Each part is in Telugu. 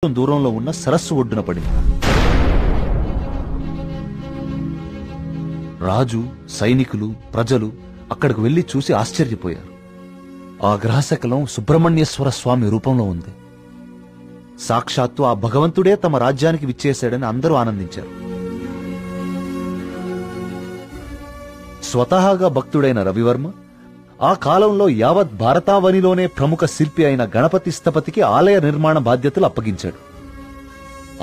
దూరంలో ఉన్న సరస్సు ఒడ్డున పడింది. రాజు, సైనికులు, ప్రజలు అక్కడికి వెళ్లి చూసి ఆశ్చర్యపోయారు. ఆ గ్రహశకలం సుబ్రహ్మణ్యేశ్వర స్వామి రూపంలో ఉంది. సాక్షాత్తు ఆ భగవంతుడే తమ రాజ్యానికి విచ్చేశాడని అందరూ ఆనందించారు. స్వతహాగా భక్తుడైన రవివర్మ ఆ కాలంలో యావత్ భారతావనిలోనే ప్రముఖ శిల్పి అయిన గణపతి స్థపతికి ఆలయ నిర్మాణ బాధ్యతలు అప్పగించాడు.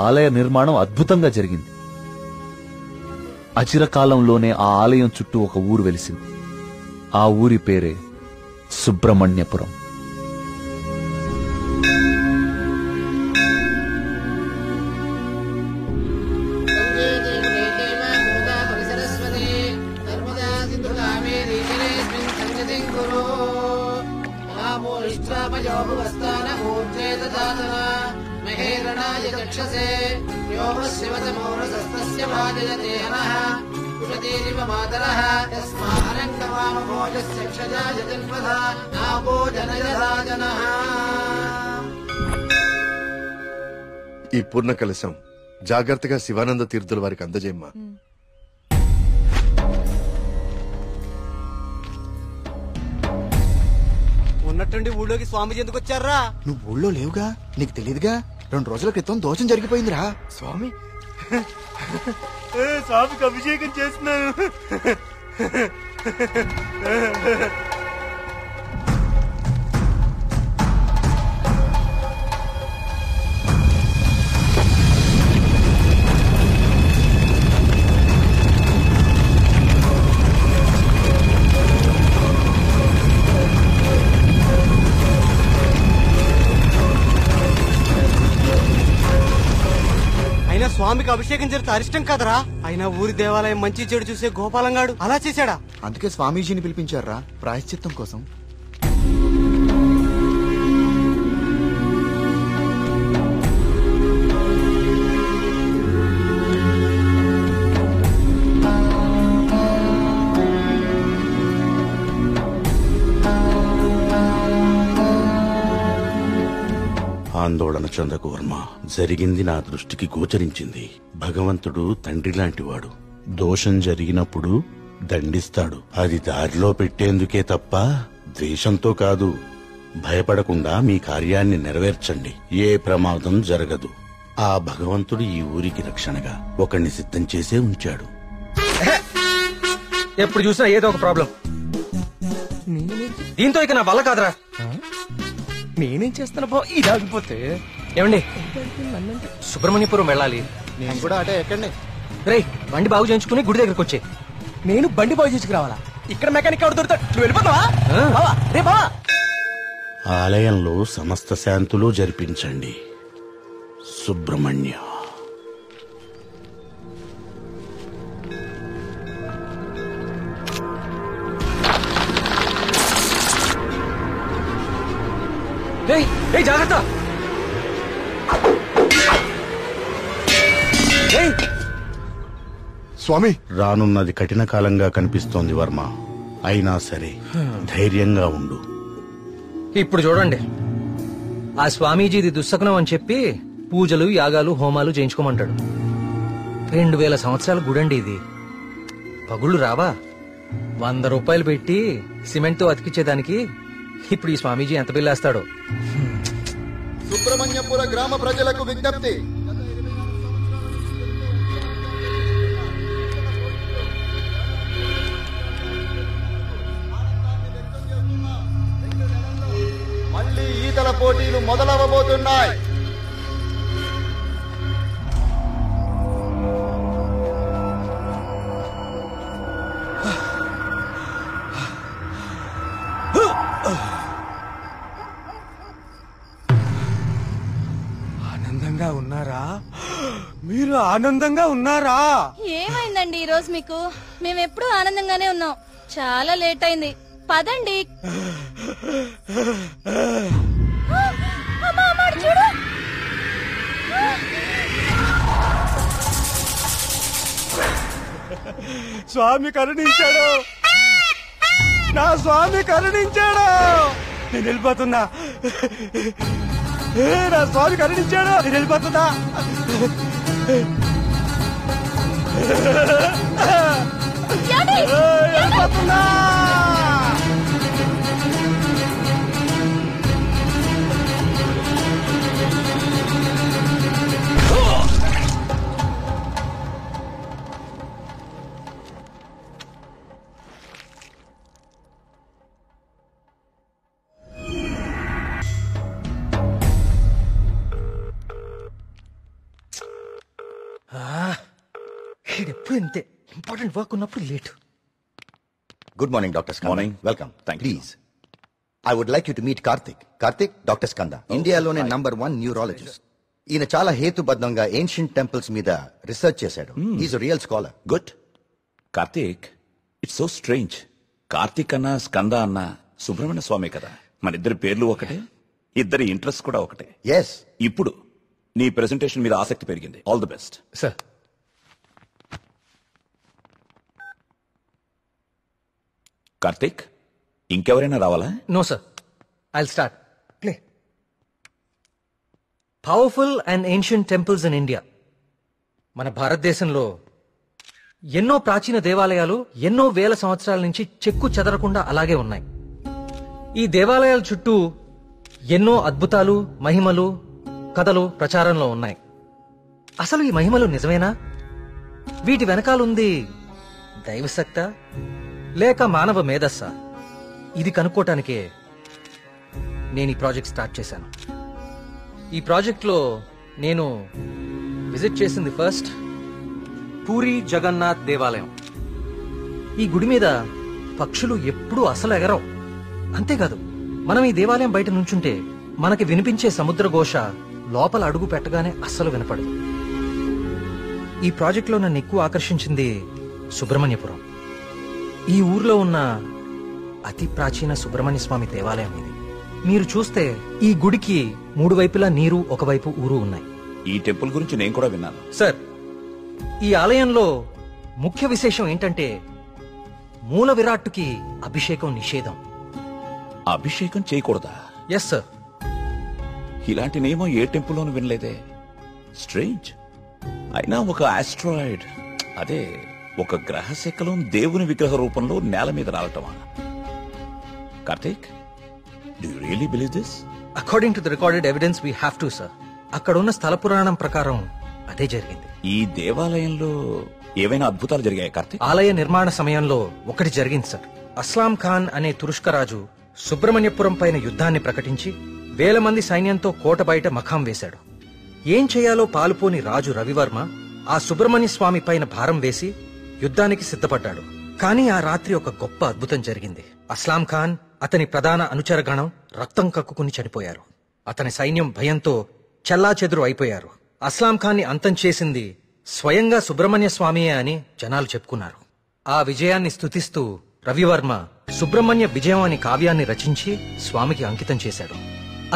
ఆలయ నిర్మాణం అద్భుతంగా జరిగింది. అచిరకాలంలోనే ఆ ఆలయం చుట్టూ ఒక ఊరు వెలిసింది. ఆ ఊరి పేరే సుబ్రహ్మణ్యపురం. ఈ పూర్ణ కలశం జాగ్రత్తగా శివానంద తీర్థుల వారికి అందజేయమ్మా. ఉన్నట్టుండి ఊళ్ళోకి స్వామిజీ ఎందుకు వచ్చారా? నువ్వు ఊళ్ళో లేవుగా, నీకు తెలియదుగా. 2 రోజుల క్రితం దోషం జరిగిపోయిందిరా. స్వామి స్వామికి అభిషేకం చేస్తున్నాను. స్వామికి అభిషేకం జరిగితే అరిష్టం కదరా. అయినా ఊరి దేవాలయం మంచి చెడు చూసే గోపాలంగాడు అలా చేశాడా? అందుకే స్వామీజీని పిలిపించారా ప్రాయశ్చిత్తం కోసం. ఆందోళన చెందకు వర్మ. జరిగింది నా దృష్టికి గోచరించింది. భగవంతుడు తండ్రి లాంటివాడు. దోషం జరిగినప్పుడు దండిస్తాడు. అది దారిలో పెట్టేందుకే తప్ప ద్వేషంతో కాదు. భయపడకుండా మీ కార్యాన్ని నెరవేర్చండి. ఏ ప్రమాదం జరగదు. ఆ భగవంతుడు ఈ ఊరికి రక్షణగా ఒకణ్ణి సిద్ధం చేసే ఉంచాడు. ఎప్పుడు చూసినా ఏదో ఒక ప్రాబ్లం. దీంతో ఇక నా వల్ల కాదురా. నేనేం చేస్తున్నా బా ఇది ఆగిపోతే. ఏమండి, సుబ్రహ్మణ్యపురం వెళ్ళాలి. నేను కూడా అటే ఎక్కండి. రేయ్, బండి బాగు చేయించుకుని గుడి దగ్గరకు వచ్చే. నేను బండి బాగు చేసుకురావాలా? ఇక్కడ మెకానిక్ ఎవరు దొరుకుతాడు? నువ్వు వెళ్ళిపోతావా? ఆలయంలో సమస్త శాంతులు జరిపించండి. సుబ్రహ్మణ్య. జాగ్రత్త. స్వామి, రానున్నది కఠిన కాలంగా కనిపిస్తోంది వర్మ. అయినా సరే ధైర్యంగా ఉండు. ఇప్పుడు చూడండి, ఆ స్వామీజీది దుస్సకునం అని చెప్పి పూజలు, యాగాలు, హోమాలు చేయించుకోమంటాడు. 2000 సంవత్సరాల గుడండి ఇది. పగుళ్ళు రావా? 100 రూపాయలు పెట్టి సిమెంట్ తో అతికిచ్చేదానికి ఇప్పుడు ఈ స్వామీజీ ఎంత బిల్లేస్తాడో. సుబ్రహ్మణ్యపుర గ్రామ ప్రజలకు విజ్ఞప్తి. మళ్లీ ఈతల పోటీలు మొదలవబోతున్నాయి. ఆనందంగా ఉన్నారా? మీరు ఆనందంగా ఉన్నారా? ఏమైందండి ఈ రోజు మీకు? మేమెప్పుడు ఆనందంగానే ఉన్నాం. చాలా లేట్ అయింది, పదండి. చూడు, స్వామి కరుణించాడు. నా స్వామి కరుణించాడు. నేను వెళ్ళిపోతున్నా. నా స్వామి కరుణించాడు. నేను వెళ్ళిపోతుందా? వెళ్ళిపోతుందా? ఎప్పుడు ఇంతే, ఇంపార్టెంట్ వర్క్ ఉన్నప్పుడు late. Good morning doctor Skanda. Morning. Welcome. Thank you. Please I would like you to meet Karthik. Karthik, doctor Skanda, ఇండియాలోనే #1 న్యూరాలజిస్ట్. ఈయన చాలా హేతుబద్ధంగా ఏన్షియంట్ టెంపుల్స్ మీద రీసెర్చ్ చేశాడు. Is real scholar. Good. Karthik, it's so strange. Karthik అన్న స్కంద అన్న సుబ్రహ్మణ్య స్వామి కదా, మన ఇద్దరి పేర్లు ఒకటే, ఇద్దరి ఇంట్రెస్ట్ కూడా ఒకటే. ఎస్. ఇప్పుడు నీ ప్రెజెంటేషన్ మీద ఆసక్తి పెరిగింది. All the best. Sir, Karthik, ఇంకెవరైనా రావాలా? No sir, I'll start. Play. Powerful and ancient temples in India. మన భారతదేశంలో ఎన్నో ప్రాచీన దేవాలయాలు ఎన్నో వేల సంవత్సరాల నుంచి చెక్కు చెదరకుండా అలాగే ఉన్నాయి. ఈ దేవాలయాల చుట్టూ ఎన్నో అద్భుతాలు, మహిమలు, కథలు ప్రచారంలో ఉన్నాయి. అసలు ఈ మహిమలు నిజమేనా? వీటి వెనకాలుంది దైవశక్తా లేక మానవ మేధస్సా? ఇది కనుక్కోటానికే నేను ఈ ప్రాజెక్ట్ స్టార్ట్ చేశాను. ఈ ప్రాజెక్ట్లో నేను విజిట్ చేసింది ఫస్ట్ పూరి జగన్నాథ్ దేవాలయం. ఈ గుడి మీద పక్షులు ఎప్పుడూ అసలు ఎగరవు. అంతేకాదు, మనం ఈ దేవాలయం బయట నుంచుంటే మనకి వినిపించే సముద్ర ఘోష లోపల అడుగు పెట్టగానే అస్సలు వినపడదు. ఈ ప్రాజెక్ట్లో నన్ను ఎక్కువ ఆకర్షించింది సుబ్రహ్మణ్యపురం. ఈ ఊర్లో ఉన్న అతి ప్రాచీన సుబ్రహ్మణ్య స్వామి దేవాలయం ఇది. మీరు చూస్తే ఈ గుడికి 3 వైపులా నీరు, ఒకవైపు ఊరు ఉన్నాయి. ఈ టెంపుల్ గురించి నేను కూడా విన్నాను. సార్, ఈ ఆలయంలో ముఖ్య విశేషం ఏంటంటే మూల విరాట్టుకి అభిషేకం నిషేధం. అభిషేకం చేయకూడదా? Yes sir. ఇలాంటి నియమం ఏ టెంపుల్లోనూ వినలేదే. స్ట్రేంజ్. అయినా ఒక ఆస్ట్రాయిడ్, అదే ఒక గ్రహ శకలం దేవుని విగ్రహ రూపంలో నేల మీద రావటమా? Karthik, do you really believe this? According to the recorded evidence we have to sir. అక్కడున్న స్థల పురాణం ప్రకారం అదే జరిగింది. ఈ దేవాలయంలో ఏవైనా అద్భుతాలు జరిగాయి కార్తీక్? ఆలయ నిర్మాణ సమయంలో ఒకటి జరిగింది సార్. అస్లాం ఖాన్ అనే తురుష్క రాజు సుబ్రహ్మణ్యపురం పైన యుద్ధాన్ని ప్రకటించి 1000 మంది సైన్యంతో కోట బయట మఖాం వేశాడు. ఏం చేయాలో పాలుపోని రాజు రవివర్మ ఆ సుబ్రహ్మణ్య స్వామి పైన భారం వేసి యుద్ధానికి సిద్ధపడ్డాడు. కానీ ఆ రాత్రి ఒక గొప్ప అద్భుతం జరిగింది. అస్లాం ఖాన్, అతని ప్రధాన అనుచరగణం రక్తం కక్కుకుని చనిపోయారు. అతని సైన్యం భయంతో చెల్లాచెదురు అయిపోయారు. అస్లాం ఖాన్ ని అంతం చేసింది స్వయంగా సుబ్రహ్మణ్య స్వామియే అని జనాలు చెప్పుకున్నారు. ఆ విజయాన్ని స్తుతిస్తూ రవివర్మ సుబ్రహ్మణ్య విజయం అని కావ్యాన్ని రచించి స్వామికి అంకితం చేశాడు.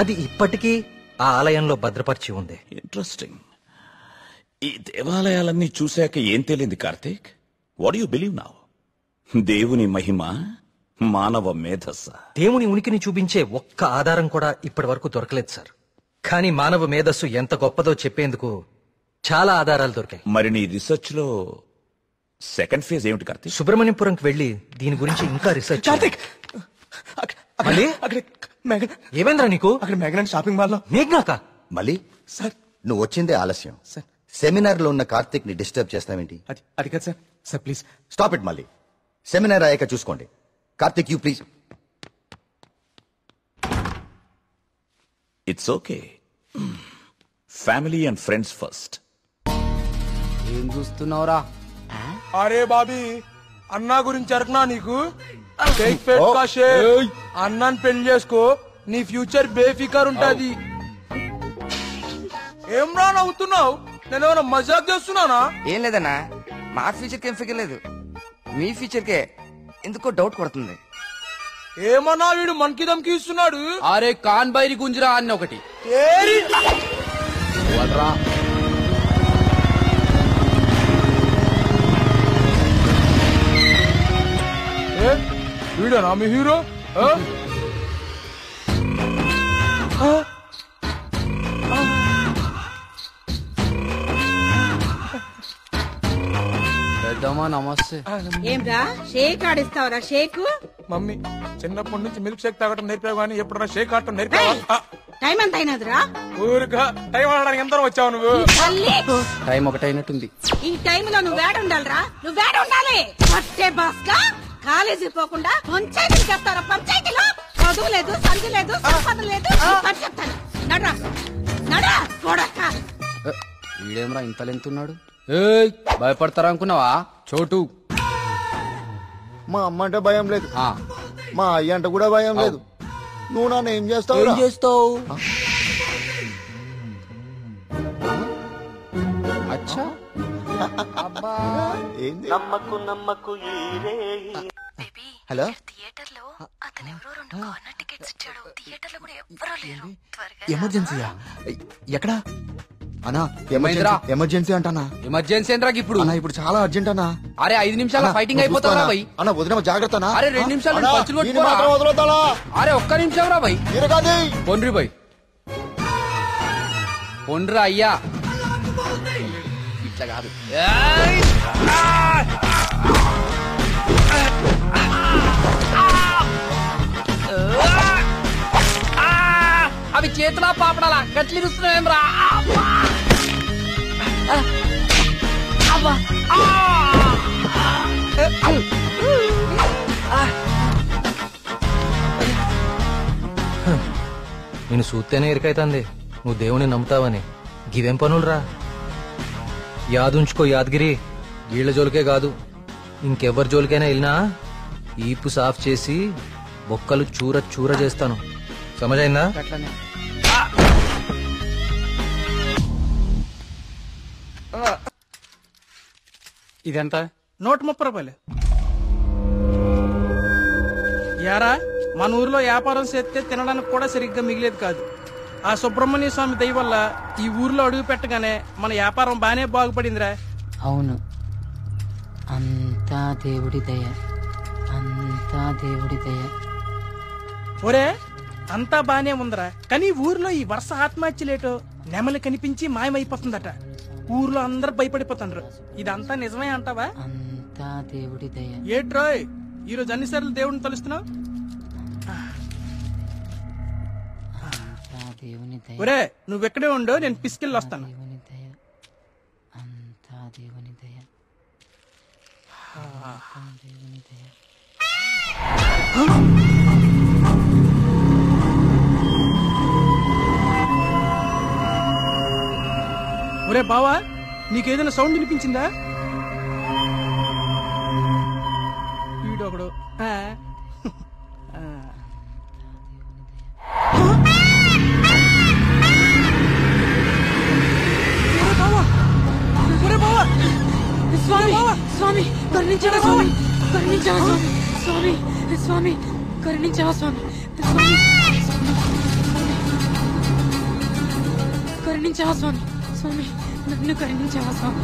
అది ఇప్పటికీ ఆ ఆలయంలో భద్రపరిచి ఉంది. ఇంట్రెస్టింగ్. ఈ దేవాలయాలన్నీ చూశాక ఏం తేలింది Karthik? What you believe now? దేవుని మహిమ, మానవ మేధస్స? దేవుని ఉనికిని చూపించే ఒక్క ఆధారం కూడా ఇప్పటి వరకు దొరకలేదు సార్. కానీ మానవ మేధస్సు ఎంత గొప్పదో చెప్పేందుకు చాలా ఆధారాలు దొరికాయి. మరి నీ రీసెర్చ్ లో సెకండ్ ఫేజ్ ఏమిటి కార్తీక్? సుబ్రహ్మణ్యపురంకి వెళ్లి దీని గురించి ఇంకా రీసెర్చ్. కార్తిక్, మళ్ళీ అక్కడ మేఘన, ఏమైందిరా నీకు? అక్కడ మేఘన షాపింగ్ మాల్ లో. మేఘ్నాక? మళ్ళీ సార్, నువ్వు వచ్చిందే ఆలస్యం. సార్, సెమినార్ లో ఉన్న కార్తిక్ ని డిస్టర్బ్ చేస్తావేంటి? అది కాదు sir. Sir please stop it. మళ్ళీ సెమినార్ అయ్యాక చూసుకోండి. Karthik, you please. It's okay. Family and friends first. ఏం చూస్తున్నావురా? అరే బాబీ, అన్నా గురించి అరకనా నీకు? అన్నాన్ని పెళ్లి చేసుకో, నీ ఫ్యూచర్ బేఫికర్ ఉంటది. ఏం రా నవ్వుతున్నావు? నేనేమైనా మజాక్ చేస్తున్నానా? ఏం లేదన్నా, మా ఫ్యూచర్ కి ఏం ఫిగర్ లేదు, మీ ఫ్యూచర్ కే ఎందుకో డౌట్ కొడుతుంది. ఏమన్నా వీడు మనకి దమ్కి ఇస్తున్నాడు? అరే కాన్ బైరి గుంజరా అన్న ఒకటి. వీడనా మీ హీరో? పెద్దమ్మా నమస్తే. ఏంరా షేక్ ఆడిస్తావరా షేక్? మమ్మీ చిన్నప్పటి నుంచి మిల్క్ షేక్ తాగటం నేర్పావు కానీ ఎప్పుడన్నా షేక్ ఆడటం నేర్పావా? టైం ఎంత అయినదిరా? ఊరుగా టైం ఆడడానికి ఎంత వచ్చావు నువ్వు? టైం ఒకటైనట్టుంది. ఈ టైంలో నువ్వు వేడ ఉండాలిరా, నువ్వు వేడ ఉండాలి. పట్టే బాస్కా కాలేజీ పోకుండా పంచాయతీలు చెప్తారా? పంచాయతీలో చదువు లేదు, సంధి లేదు, సంపద లేదు. పని చెప్తాను నడరా నడరా కొడక. వీడేమరా ఇంత లెంతున్నాడు? ఏయ్ భయపడతారా అనుకున్నావా చోటు? మా అమ్మ అంటే భయం లేదు, మా అయ్య అంటే కూడా భయం లేదు. నువ్వు నన్ను ఏం చేస్తావు? ఏం చేస్తావు? అచ్చా ఏంది? హలో థియేటర్ లో అతను ఎవరో 2 కార్నర్ టికెట్స్ ఇచ్చాడు. థియేటర్ లో కూడా ఎవ్వరూ లేరు. త్వరగా ఎమర్జెన్సీయా? ఎక్కడా అన్నా? ఏమైందిరా? ఎమర్జెన్సీ అంటానా? ఎమర్జెన్సీ ఏంట్రా ఇప్పుడు? అన్నా ఇప్పుడు చాలా అర్జెంట్ అన్నా. అరే 5 నిమిషాల ఫైటింగ్ అయిపోతారా భయ్? అన్న వదిన జాగ్రత్త. అరే 2 నిమిషాలు పంచులు కొట్టుకోరా. అరే ఒక్క నిమిషం రా భయ్. పొండ్రి భయ్ పొండ్రా అయ్యా, ఇట్లా కాదు. అవి చేతులా పాపడాలా గట్లి ఇస్తున్నావేం రా? నేను చూస్తేనే ఎరికైతుంది నువ్వు దేవుని నమ్ముతావని. గివేం పనులురా? యాదుంచుకో యాదగిరి, వీళ్ల జోలికే కాదు ఇంకెవ్వరి జోలికైనా వెళ్ళినా ఈపు సాఫ్ చేసి బొక్కలు చూర చూర చేస్తాను. సమజైందా? ఇదెంత? 130 రూపాయలు. యారా మన ఊర్లో వ్యాపారం చేస్తే తినడానికి కూడా సరిగ్గా మిగిలేదు కాదు. ఆ సుబ్రహ్మణ్య స్వామి దయ వల్ల ఈ ఊర్లో అడుగు పెట్టగానే మన వ్యాపారం బానే బాగుపడిందిరా. అవును, అంతా దేవుడి దయ, అంతా దేవుడి దయ. ఒరే అంతా బానే ఉందిరా, కానీ ఊర్లో ఈ వర్ష ఆత్మహత్యలేటో నెమలి కనిపించి మాయమైపోతుందట. ఊర్లో అందరు భయపడిపోతుండ్రు. ఇదంతా నిజమే అంటావా? అంతా దేవుడి దయ. ఏట్రోయ్ ఈరోజు అన్నిసార్లు దేవుడిని తలుస్తున్నావు? ఒరే నువ్వెక్కడే ఉండో, నేను పిసికెళ్ళి వస్తాను. అంతా దేవుని దయ, దేవుని దయ. ఒరే బావా, నీకేదైనా సౌండ్ వినిపించిందా? వీడొకడు స్వామి స్వామి కరుణించవా స్వామి, కరుణించవా స్వామి, స్వామి స్వామి కరుణించవా స్వామి, స్వామి కరుణించవా స్వామి, స్వామి నన్ను కరుణించవా స్వామి.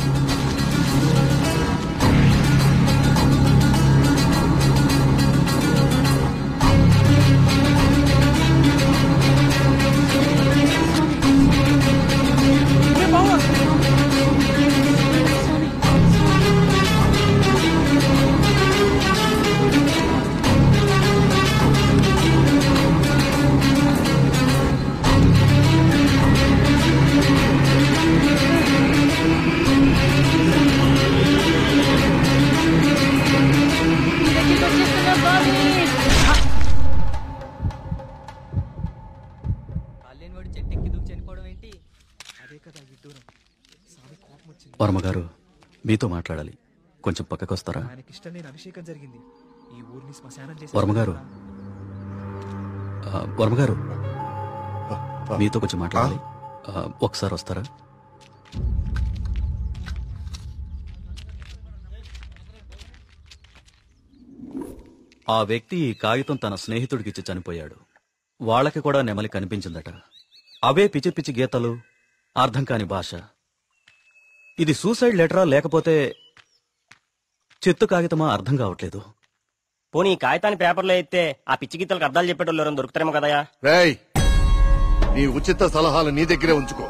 వర్మగారు మీతో మాట్లాడాలి, కొంచెం పక్కకొస్తారా? వర్మగారు, వర్మగారు మీతో కొంచెం మాట్లాడాలి, ఒకసారి వస్తారా? ఆ వ్యక్తి ఈ కాగితం తన స్నేహితుడికిచ్చి చనిపోయాడు. వాళ్ళకి కూడా నెమలి కనిపించిందట. అవే పిచ్చి పిచ్చి గీతలు, అర్థం కాని భాష. ఇది సూసైడ్ లెటరా లేకపోతే చెత్త కాగితమా అర్థం కావట్లేదు. పోనీ కాగితాన్ని పేపర్లో అయితే ఆ పిచ్చి గీతలకు అర్థాలు చెప్పేటోళ్ళు ఎవరైనా దొరుకుతారేమో కదయా? రేయ్, నీ ఉచిత సలహాలు నీ దగ్గరే ఉంచుకో.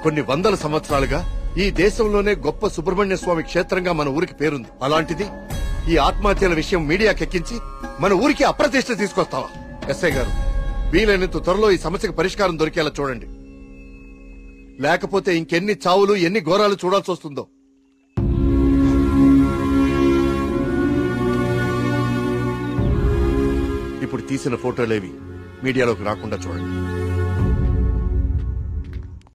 కొన్ని వందల సంవత్సరాలుగా ఈ దేశంలోనే గొప్ప సుబ్రహ్మణ్య స్వామి క్షేత్రంగా మన ఊరికి పేరుంది. అలాంటిది ఈ ఆత్మహత్యల విషయం మీడియాకెక్కించి మన ఊరికి అప్రతిష్ట తీసుకొస్తావా? ఎస్ఐ గారు, వీలైనంత త్వరలో ఈ సమస్యకు పరిష్కారం దొరికేలా చూడండి. లేకపోతే ఇంకెన్ని చావులు ఎన్ని ఘోరాలు చూడాల్సి వస్తుందో. ఇప్పుడు తీసిన ఫోటోలేవి మీడియాలోకి రాకుండా చూడండి.